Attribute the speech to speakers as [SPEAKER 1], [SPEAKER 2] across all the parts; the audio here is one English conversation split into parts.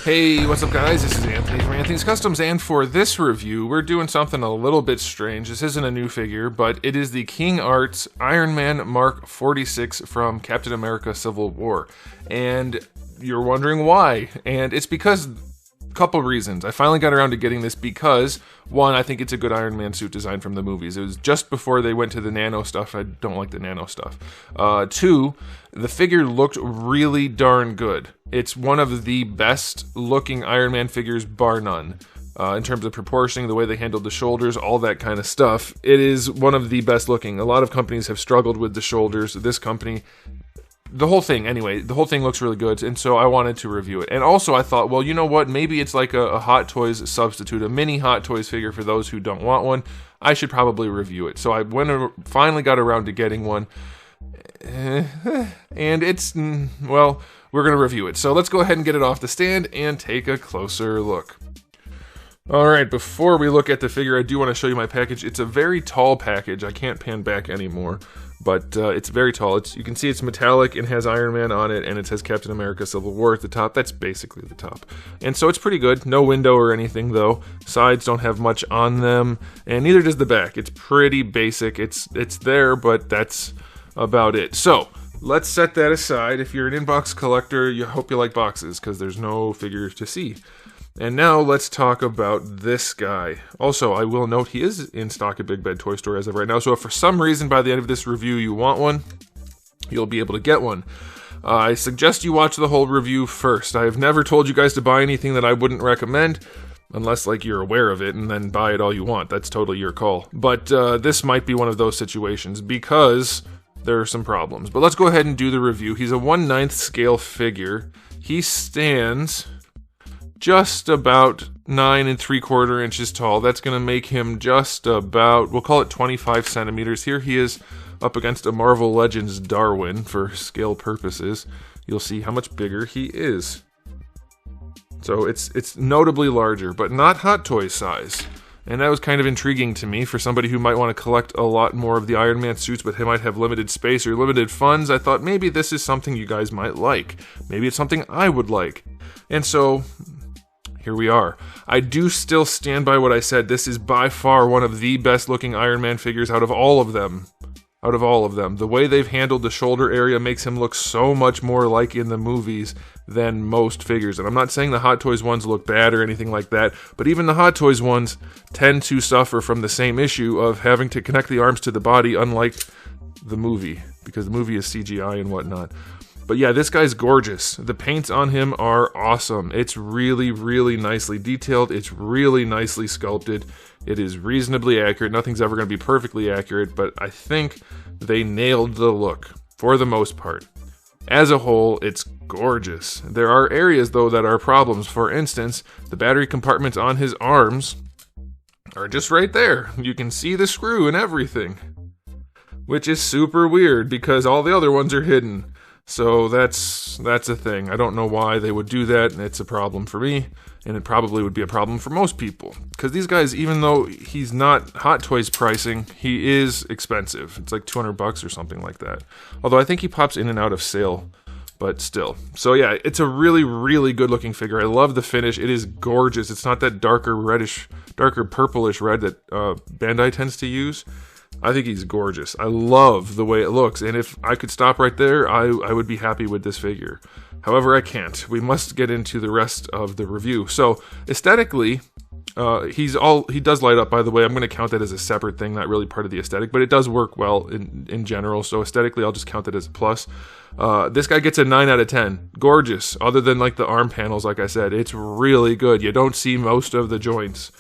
[SPEAKER 1] Hey, what's up guys? This is Anthony from Anthony's Customs, and for this review, we're doing something a little bit strange. This isn't a new figure, but it is the King Arts Iron Man Mark 46 from Captain America Civil War. And you're wondering why, and it's because couple reasons. I finally got around to getting this because, one, I think it's a good Iron Man suit design from the movies. It was just before they went to the nano stuff. I don't like the nano stuff. Two, the figure looked really darn good. It's one of the best looking Iron Man figures, bar none. In terms of proportioning, the way they handled the shoulders, all that kind of stuff. It is one of the best looking. A lot of companies have struggled with the shoulders. This company, the whole thing looks really good, and so I wanted to review it. And also I thought, well, you know what, maybe it's like a Hot Toys substitute, a mini Hot Toys figure for those who don't want one. I should probably review it. So I finally got around to getting one, and it's, well, we're going to review it. So let's go ahead and get it off the stand and take a closer look. Alright, before we look at the figure, I do want to show you my package. It's a very tall package. I can't pan back anymore, but it's very tall. You can see it's metallic and has Iron Man on it, and it says Captain America Civil War at the top. That's basically the top. And so it's pretty good. No window or anything, though. Sides don't have much on them, and neither does the back. It's pretty basic. It's there, but that's about it. So let's set that aside. If you're an inbox collector, you hope you like boxes, because there's no figure to see. And now let's talk about this guy. Also, I will note he is in stock at Big Bad Toy Store as of right now, so if for some reason by the end of this review you want one, you'll be able to get one. I suggest you watch the whole review first. I have never told you guys to buy anything that I wouldn't recommend, unless like you're aware of it, and then buy it all you want. That's totally your call. But this might be one of those situations, because there are some problems. But let's go ahead and do the review. He's a 1/9 scale figure. He stands just about 9 3/4 inches tall. That's going to make him just about, we'll call it 25 centimeters. Here he is up against a Marvel Legends Darwin for scale purposes. You'll see how much bigger he is. So it's notably larger, but not Hot Toys size. And that was kind of intriguing to me for somebody who might want to collect a lot more of the Iron Man suits, but he might have limited space or limited funds. I thought maybe this is something you guys might like. Maybe it's something I would like. And so here we are. I do still stand by what I said. This is by far one of the best looking Iron Man figures out of all of them. The way they've handled the shoulder area makes him look so much more like in the movies than most figures. And I'm not saying the Hot Toys ones look bad or anything like that, but even the Hot Toys ones tend to suffer from the same issue of having to connect the arms to the body, unlike the movie, because the movie is CGI and whatnot. But yeah, this guy's gorgeous. The paints on him are awesome. It's really, really nicely detailed. It's really nicely sculpted. It is reasonably accurate. Nothing's ever going to be perfectly accurate, but I think they nailed the look for the most part. As a whole, it's gorgeous. There are areas, though, that are problems. For instance, the battery compartments on his arms are just right there. You can see the screw and everything, which is super weird because all the other ones are hidden. So that's a thing. I don't know why they would do that, and it's a problem for me, and it probably would be a problem for most people. Because these guys, even though he's not Hot Toys pricing, he is expensive. It's like $200 or something like that. Although I think he pops in and out of sale, but still. So yeah, it's a really, really good looking figure. I love the finish. It is gorgeous. It's not that darker purplish red that Bandai tends to use. I think he's gorgeous. I love the way it looks, and if I could stop right there, I would be happy with this figure. However, I can't. We must get into the rest of the review. So, aesthetically, he does light up, by the way. I'm going to count that as a separate thing, not really part of the aesthetic, but it does work well in general, so aesthetically, I'll just count it as a plus. This guy gets a 9 out of 10. Gorgeous. Other than, like, the arm panels, like I said, it's really good. You don't see most of the joints.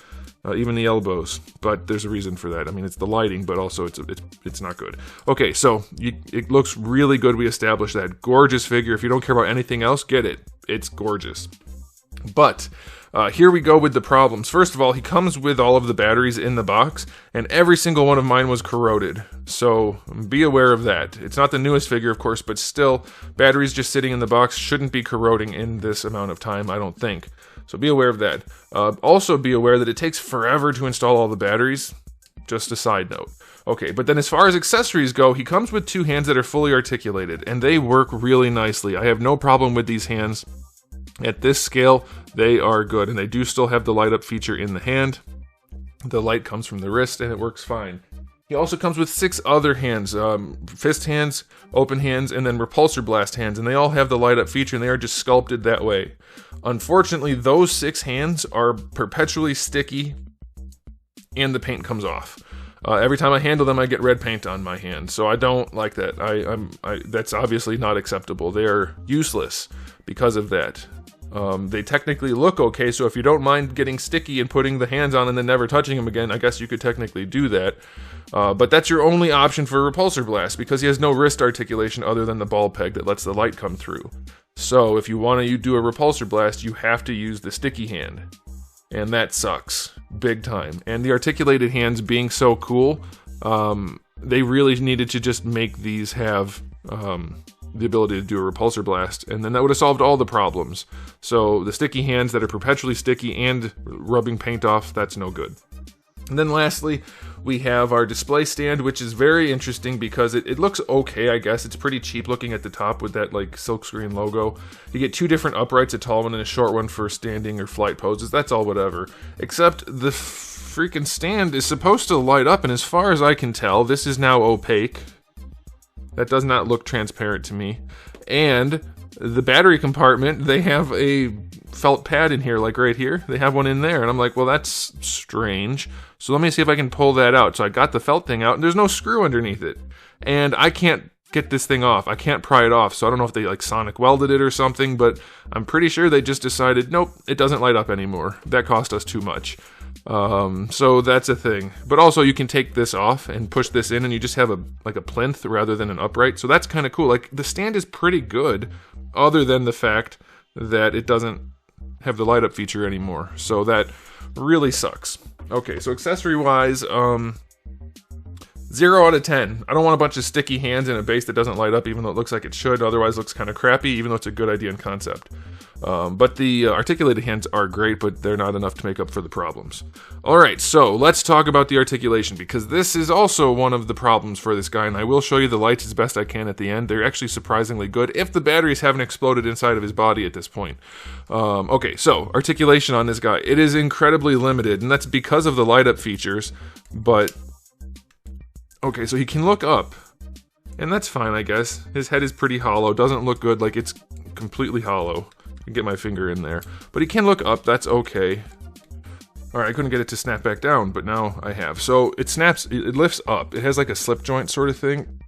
[SPEAKER 1] Even the elbows, but there's a reason for that. I mean, it's the lighting, but also it's not good. Okay, so it looks really good. We established that. Gorgeous figure. If you don't care about anything else, get it. It's gorgeous. But here we go with the problems. First of all, he comes with all of the batteries in the box, and every single one of mine was corroded. So be aware of that. It's not the newest figure, of course, but still, batteries just sitting in the box shouldn't be corroding in this amount of time, I don't think. So be aware of that. Also be aware that it takes forever to install all the batteries. Just a side note. Okay, but then as far as accessories go, he comes with 2 hands that are fully articulated, and they work really nicely. I have no problem with these hands. At this scale, they are good, and they do still have the light up feature in the hand. The light comes from the wrist, and it works fine. He also comes with 6 other hands, fist hands, open hands, and then repulsor blast hands, and they all have the light up feature, and they are just sculpted that way. Unfortunately, those 6 hands are perpetually sticky, and the paint comes off. Every time I handle them, I get red paint on my hand, so I don't like that. That's obviously not acceptable. They are useless because of that. They technically look okay, so if you don't mind getting sticky and putting the hands on and then never touching them again, I guess you could technically do that. But that's your only option for repulsor blast, because he has no wrist articulation other than the ball peg that lets the light come through. So if you want to do a repulsor blast, you have to use the sticky hand. And that sucks. Big time. And the articulated hands being so cool, they really needed to just make these have the ability to do a repulsor blast, and then that would have solved all the problems. So the sticky hands that are perpetually sticky and rubbing paint off, that's no good. And then lastly, we have our display stand, which is very interesting because it looks okay, I guess. It's pretty cheap looking at the top with that like silkscreen logo. You get 2 different uprights, a tall one and a short one for standing or flight poses. That's all whatever. Except the freaking stand is supposed to light up, and as far as I can tell, this is now opaque. That does not look transparent to me. And the battery compartment, they have a felt pad in here, like right here. They have one in there, and I'm like, well, that's strange. So let me see if I can pull that out. So I got the felt thing out, and there's no screw underneath it. And I can't get this thing off. I can't pry it off, so I don't know if they like sonic welded it or something, but I'm pretty sure they just decided, nope, it doesn't light up anymore. That cost us too much. So that's a thing. But also you can take this off and push this in, and you just have a plinth rather than an upright. So that's kind of cool. Like, the stand is pretty good, other than the fact that it doesn't have the light up feature anymore. So that really sucks. Okay, so accessory wise, 0 out of 10. I don't want a bunch of sticky hands in a base that doesn't light up, even though it looks like it should. Otherwise, it looks kind of crappy, even though it's a good idea and concept. But the articulated hands are great, but they're not enough to make up for the problems. Alright, so let's talk about the articulation, because this is also one of the problems for this guy, and I will show you the lights as best I can at the end. They're actually surprisingly good, if the batteries haven't exploded inside of his body at this point. Okay, so articulation on this guy. It is incredibly limited, and that's because of the light up features, but... Okay, so he can look up, and that's fine, I guess. His head is pretty hollow, doesn't look good, like it's completely hollow. I can get my finger in there. But he can look up, that's okay. Alright, I couldn't get it to snap back down, but now I have. So it snaps, it lifts up. It has like a slip joint sort of thing.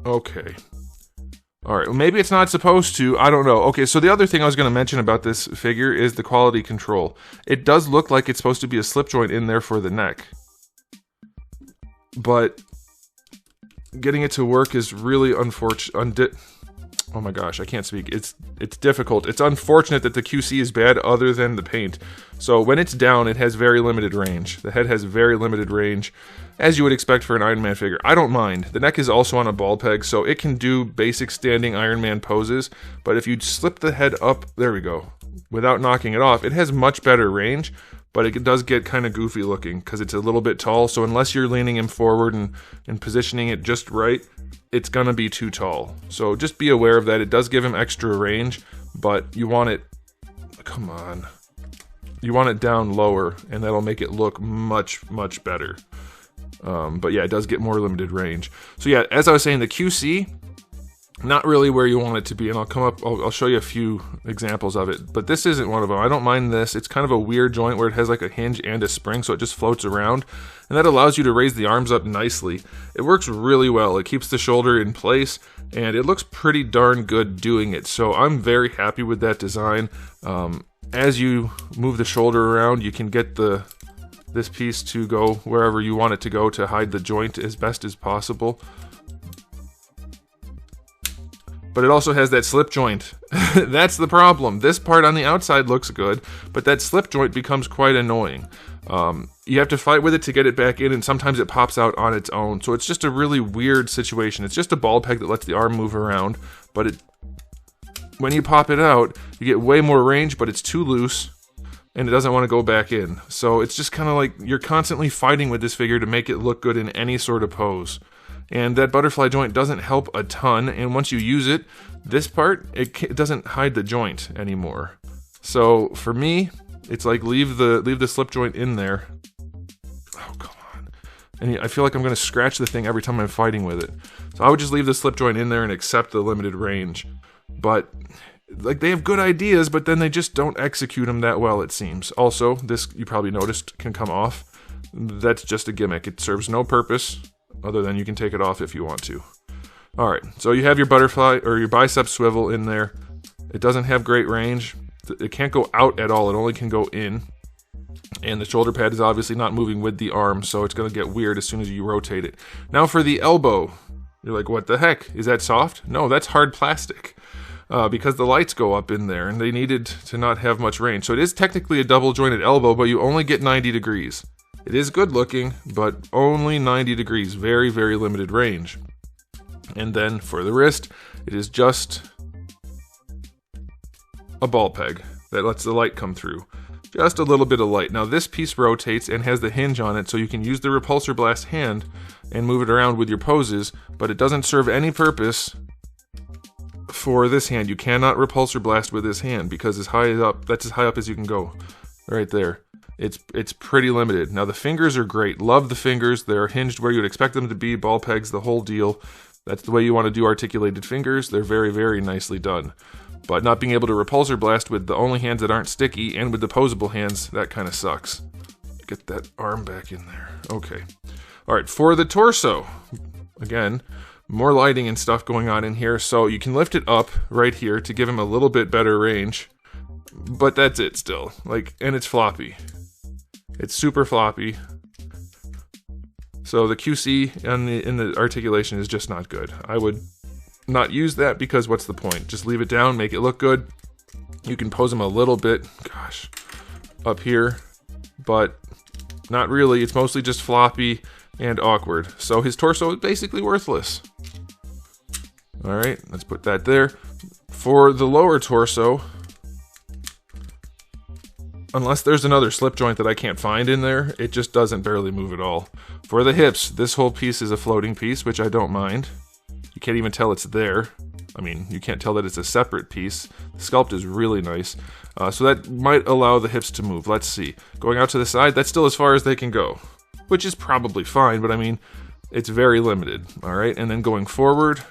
[SPEAKER 1] Okay. Alright, well, maybe it's not supposed to, I don't know. Okay, so the other thing I was going to mention about this figure is the quality control. It does look like it's supposed to be a slip joint in there for the neck. But... getting it to work is really unfortunate. Oh my gosh, I can't speak. It's difficult. It's unfortunate that the QC is bad other than the paint. So when it's down, it has very limited range. The head has very limited range, as you would expect for an Iron Man figure. I don't mind. The neck is also on a ball peg, so it can do basic standing Iron Man poses, but if you slip the head up, there we go, without knocking it off, it has much better range. But it does get kind of goofy looking because it's a little bit tall, so unless you're leaning him forward and positioning it just right, it's going to be too tall. So just be aware of that. It does give him extra range, but you want it... come on. You want it down lower, and that'll make it look much, much better. But yeah, it does get more limited range. So yeah, as I was saying, the QC... not really where you want it to be, and I'll show you a few examples of it, but this isn't one of them. I don't mind this. It's kind of a weird joint where it has like a hinge and a spring, so it just floats around, and that allows you to raise the arms up nicely. It works really well. It keeps the shoulder in place, and it looks pretty darn good doing it, so I'm very happy with that design. As you move the shoulder around, you can get this piece to go wherever you want it to go to hide the joint as best as possible. But it also has that slip joint. That's the problem. This part on the outside looks good, but that slip joint becomes quite annoying. You have to fight with it to get it back in, and sometimes it pops out on its own. So it's just a really weird situation. It's just a ball peg that lets the arm move around, but when you pop it out, you get way more range, but it's too loose, and it doesn't want to go back in. So it's just kind of like you're constantly fighting with this figure to make it look good in any sort of pose. And that butterfly joint doesn't help a ton, and once you use it, this part, it doesn't hide the joint anymore. So for me, it's like leave the slip joint in there. Oh, come on. And I feel like I'm going to scratch the thing every time I'm fighting with it. So I would just leave the slip joint in there and accept the limited range. But like, they have good ideas, but then they just don't execute them that well, it seems. Also, this, you probably noticed, can come off. That's just a gimmick. It serves no purpose other than you can take it off if you want to. Alright, so you have your butterfly or your bicep swivel in there. It doesn't have great range. It can't go out at all. It only can go in. And the shoulder pad is obviously not moving with the arm, so it's going to get weird as soon as you rotate it. Now for the elbow. You're like, what the heck? Is that soft? No, that's hard plastic. Because the lights go up in there, and they needed to not have much range. So it is technically a double jointed elbow, but you only get 90 degrees. It is good looking, but only 90 degrees. Very, very limited range. And then for the wrist, it is just a ball peg that lets the light come through. Just a little bit of light. Now this piece rotates and has the hinge on it, so you can use the repulsor blast hand and move it around with your poses, but it doesn't serve any purpose for this hand. You cannot repulsor blast with this hand because that's as high up as you can go. Right there. It's pretty limited. Now the fingers are great. Love the fingers. They're hinged where you'd expect them to be. Ball pegs, the whole deal. That's the way you want to do articulated fingers. They're very, very nicely done. But not being able to repulsor blast with the only hands that aren't sticky and with the posable hands, that kind of sucks. Get that arm back in there. Okay. Alright, for the torso. Again, more lighting and stuff going on in here. So you can lift it up right here to give him a little bit better range. But that's it still. And it's floppy. It's super floppy. So the QC in the articulation is just not good. I would not use that because what's the point? Just leave it down, make it look good. You can pose them a little bit, up here, but not really. It's mostly just floppy and awkward. So his torso is basically worthless. Alright, let's put that there. For the lower torso, unless there's another slip joint that I can't find in there, it just doesn't barely move at all. For the hips, this whole piece is a floating piece, which I don't mind. You can't even tell it's there. I mean, you can't tell that it's a separate piece. The sculpt is really nice. So that might allow the hips to move. Let's see. Going out to the side, that's still as far as they can go. Which is probably fine, but I mean, it's very limited. Alright, and then going forward,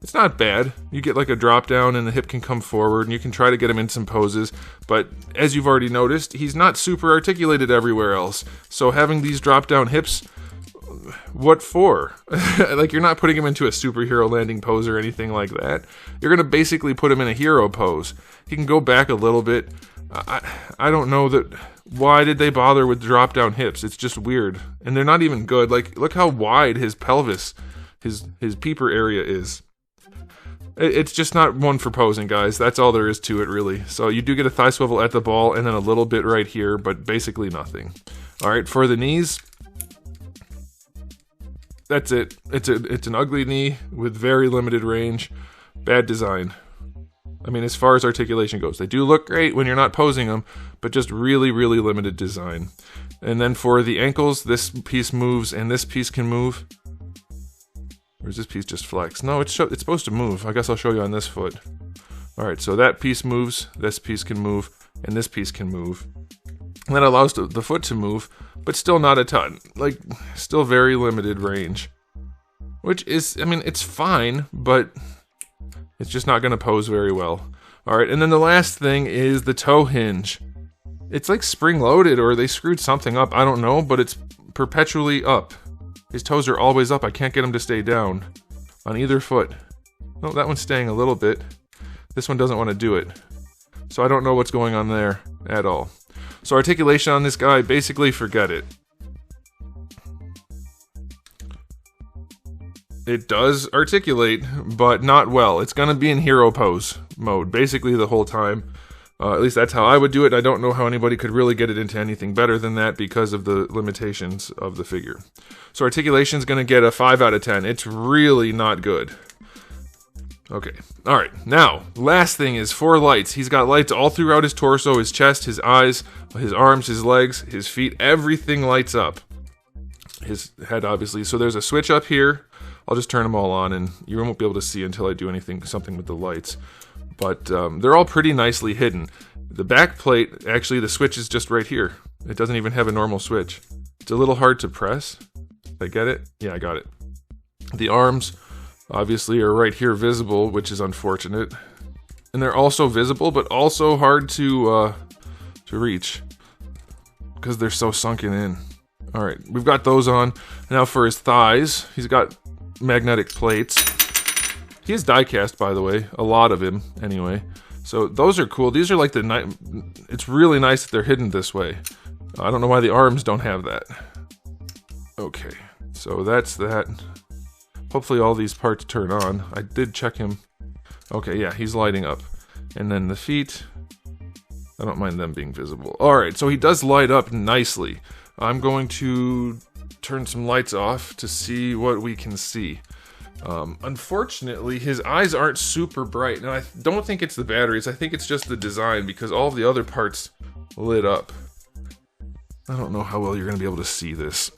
[SPEAKER 1] it's not bad. You get like a drop down and the hip can come forward and you can try to get him in some poses. But as you've already noticed, he's not super articulated everywhere else. So having these drop down hips, what for? Like, you're not putting him into a superhero landing pose or anything like that. You're going to basically put him in a hero pose. He can go back a little bit. I don't know that. Why did they bother with drop down hips? It's just weird. And they're not even good. Like, look how wide his pelvis, his peeper area is. It's just not one for posing, guys. That's all there is to it, really. So you do get a thigh swivel at the ball and then a little bit right here, but basically nothing. Alright, for the knees, that's it. It's an ugly knee with very limited range. Bad design. I mean, as far as articulation goes, they do look great when you're not posing them, but just really, really limited design. And then for the ankles, this piece moves and this piece can move. Or is this piece just flex? No, it's supposed to move. I guess I'll show you on this foot. Alright, so that piece moves, this piece can move, and this piece can move. And that allows the foot to move, but still not a ton. Like, still very limited range. Which is, I mean, it's fine, but it's just not going to pose very well. Alright, and then the last thing is the toe hinge. It's like spring-loaded, or they screwed something up, I don't know, but it's perpetually up. His toes are always up. I can't get him to stay down on either foot. No, that one's staying a little bit. This one doesn't want to do it. So I don't know what's going on there at all. So articulation on this guy, basically forget it. It does articulate, but not well. It's going to be in hero pose mode, basically the whole time. At least that's how I would do it. I don't know how anybody could really get it into anything better than that because of the limitations of the figure. So articulation is going to get a 5 out of 10. It's really not good. Okay. Alright. Now, last thing is 4 lights. He's got lights all throughout his torso, his chest, his eyes, his arms, his legs, his feet. Everything lights up. His head, obviously. So there's a switch up here. I'll just turn them all on and you won't be able to see until I do something with the lights. but they're all pretty nicely hidden. The back plate, actually, the switch is just right here. It doesn't even have a normal switch. It's a little hard to press. Did I get it? Yeah, I got it. The arms, obviously, are right here visible, which is unfortunate. And they're also visible, but also hard to reach because they're so sunken in. All right, we've got those on. Now for his thighs, he's got magnetic plates. He is die-cast, by the way, a lot of him, anyway. So those are cool. These are like it's really nice that they're hidden this way. I don't know why the arms don't have that. Okay, so that's that. Hopefully all these parts turn on. I did check him. Okay, yeah, he's lighting up. And then the feet, I don't mind them being visible. Alright, so he does light up nicely. I'm going to turn some lights off to see what we can see. Unfortunately, his eyes aren't super bright, and I don't think it's the batteries. I think it's just the design, because all of the other parts lit up. I don't know how well you're going to be able to see this.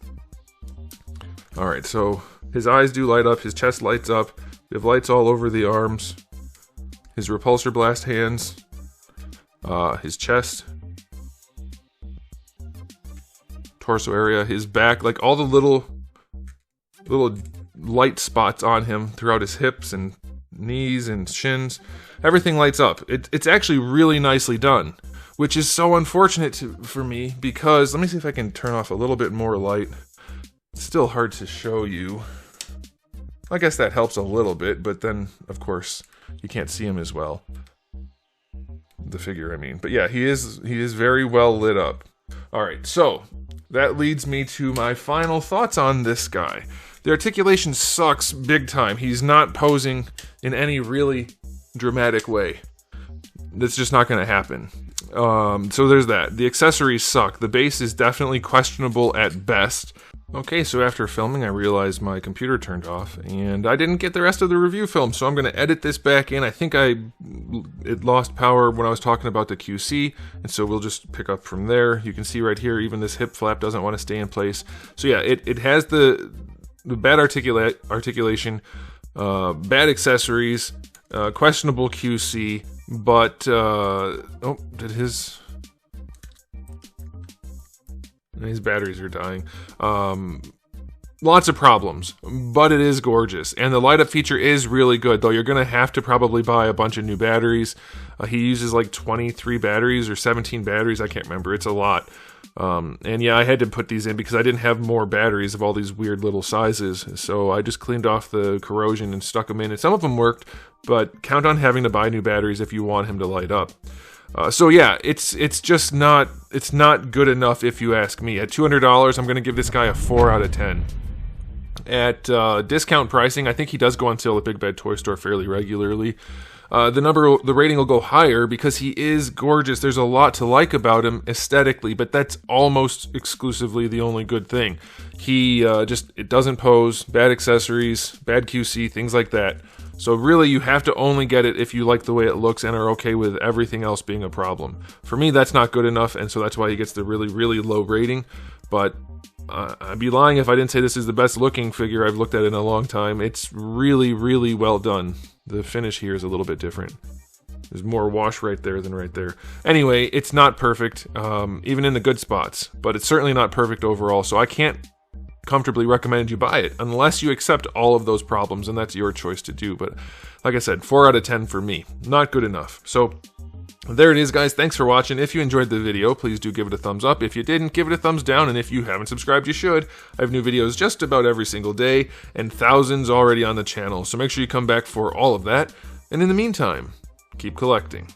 [SPEAKER 1] Alright, so his eyes do light up, his chest lights up, we have lights all over the arms, his repulsor blast hands, his chest, torso area, his back, like all the little light spots on him throughout his hips and knees and shins. Everything lights up. It's actually really nicely done, which is so unfortunate for me because, let me see if I can turn off a little bit more light. It's still hard to show you. I guess that helps a little bit, but then, of course, you can't see him as well. The figure, I mean. But yeah, he is very well lit up. Alright, so that leads me to my final thoughts on this guy. The articulation sucks big time. He's not posing in any really dramatic way. That's just not going to happen. So there's that. The accessories suck. The base is definitely questionable at best. Okay, so after filming, I realized my computer turned off, and I didn't get the rest of the review film, so I'm going to edit this back in. I think it lost power when I was talking about the QC, and so we'll just pick up from there. You can see right here, even this hip flap doesn't want to stay in place. So yeah, it has the bad articulation, bad accessories, questionable QC, but, oh, his batteries are dying. Lots of problems, but it is gorgeous. And the light up feature is really good, though you're going to have to probably buy a bunch of new batteries. He uses like 23 batteries or 17 batteries, I can't remember. It's a lot. And yeah, I had to put these in because I didn't have more batteries of all these weird little sizes. So I just cleaned off the corrosion and stuck them in. And some of them worked, but count on having to buy new batteries if you want him to light up. So yeah, it's just not good enough if you ask me. At $200, I'm going to give this guy a 4 out of 10. At discount pricing, I think he does go on sale at Big Bad Toy Store fairly regularly. The rating will go higher because he is gorgeous. There's a lot to like about him aesthetically, but that's almost exclusively the only good thing. It doesn't pose, bad accessories, bad QC, things like that. So really, you have to only get it if you like the way it looks and are okay with everything else being a problem. For me, that's not good enough, and so that's why he gets the really, really low rating. But I'd be lying if I didn't say this is the best looking figure I've looked at in a long time. It's really, really well done. The finish here is a little bit different. There's more wash right there than right there. Anyway, it's not perfect, even in the good spots, but it's certainly not perfect overall, so I can't comfortably recommend you buy it unless you accept all of those problems, and that's your choice to do. But like I said, 4 out of 10 for me. Not good enough. So there it is, guys. Thanks for watching. If you enjoyed the video, please do give it a thumbs up. If you didn't, give it a thumbs down. And if you haven't subscribed, you should. I have new videos just about every single day and thousands already on the channel. So make sure you come back for all of that. And in the meantime, keep collecting.